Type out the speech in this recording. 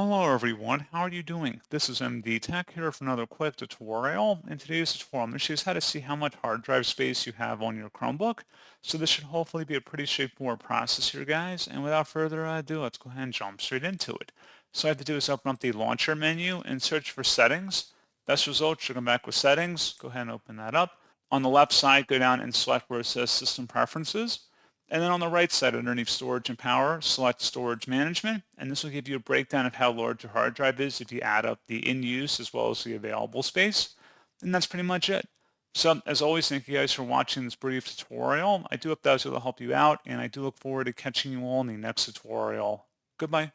Hello everyone, how are you doing? This is MD Tech here for another quick tutorial. In today's tutorial, I'm going to show you how to see how much hard drive space you have on your Chromebook. So this should hopefully be a pretty straightforward process here, guys. And without further ado, let's go ahead and jump straight into it. So all I have to do is open up the launcher menu and search for settings. Best result should come back with settings. Go ahead and open that up. On the left side, go down and select where it says System Preferences. And then on the right side underneath storage and power, select storage management, and this will give you a breakdown of how large your hard drive is if you add up the in-use as well as the available space. And that's pretty much it. So as always, thank you guys for watching this brief tutorial. I do hope that was able to help you out, and I do look forward to catching you all in the next tutorial. Goodbye.